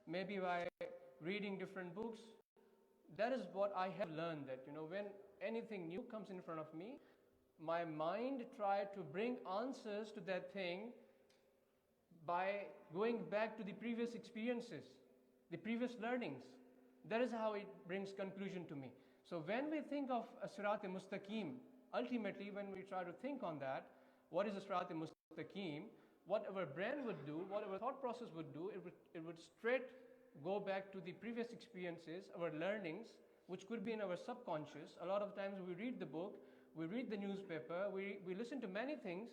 maybe by reading different books. That is what I have learned, that when anything new comes in front of me, my mind try to bring answers to that thing by going back to the previous experiences, the previous learnings. That is how it brings conclusion to me. So when we think of a Sirat-e-Mustaqim, ultimately when we try to think on that, what is a Sirat-e-Mustaqim, what our brain would do, what our thought process would do, it would straight go back to the previous experiences, our learnings, which could be in our subconscious. A lot of times we read the book, we read the newspaper, we listen to many things,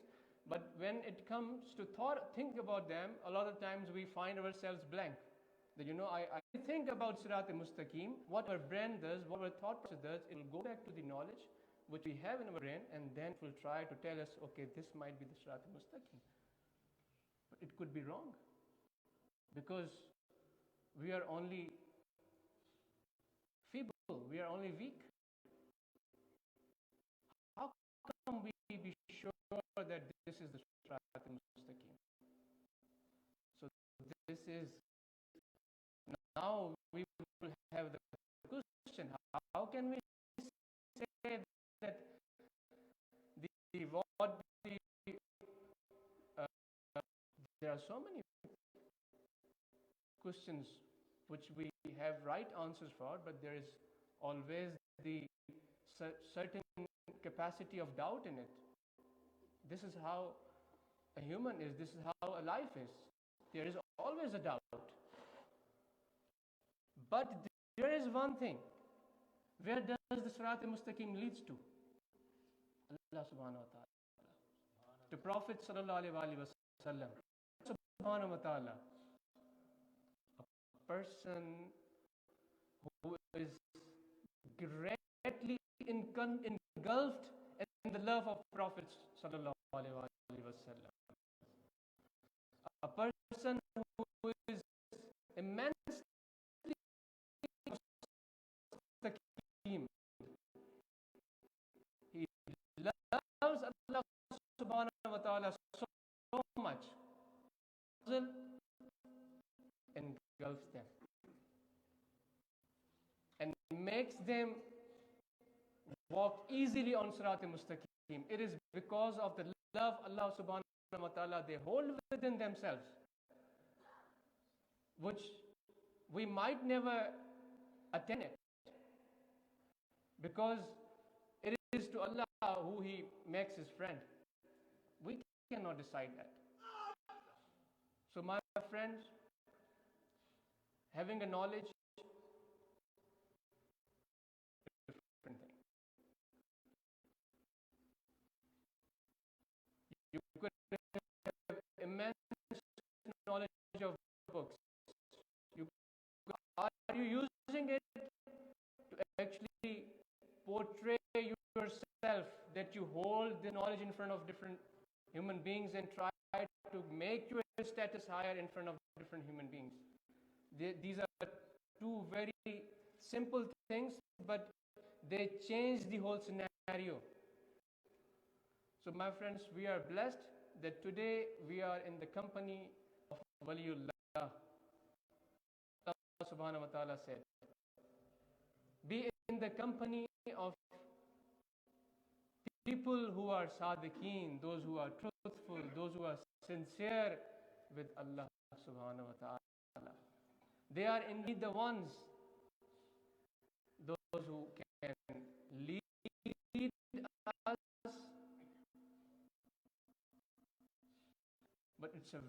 but when it comes to think about them, a lot of times we find ourselves blank. That I think about Sirat-e-Mustaqim, what our brain does, what our thought process does, it will go back to the knowledge which we have in our brain, and then it will try to tell us, okay, this might be the Sirat-e-Mustaqim. But it could be wrong, because we are only feeble, we are only weak. How can we be sure that this is the Sirat-e-Mustaqim? So this is, now we will have the question, how can we say that there are so many questions which we have right answers for, but there is always the certain capacity of doubt in it. This is how a human is, this is how a life is. There is always a doubt. But there is one thing. Where does the Sirat-e-Mustaqim leads to? Allah subhanahu wa ta'ala. To Prophet sallallahu alaihi wasallam. Subhanahu wa ta'ala. A person who is greatly engulfed in the love of Prophet sallallahu alaihi wasallam. A person who is immensely mustaqim. He loves Allah subhanahu wa ta'ala so much, engulfs them and makes them walk easily on Sirat-e-Mustaqim. It is because of the love Allah subhanahu wa ta'ala they hold within themselves, which we might never attain it, because it is to Allah who He makes His friend. We cannot decide that. So my friends, having a knowledge, different thing. You could have immense knowledge of books. Are you using it to actually portray yourself, that you hold the knowledge in front of different human beings and try to make your status higher in front of different human beings? These are two very simple things, but they change the whole scenario. So my friends, we are blessed that today we are in the company of Waliullah. Allah subhanahu wa ta'ala said, be in the company of people who are Sadiqque, those who are truthful, those who are sincere with Allah subhanahu wa ta'ala. They are indeed the ones, those who can lead us. But it's a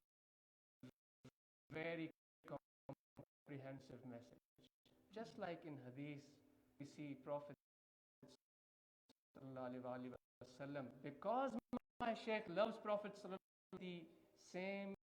very comprehensive message. Just like in Hadith, we see Prophet sallallahu alaihi wasallam, because my Shaykh loves Prophet sallallahu alaihi wasallam, the same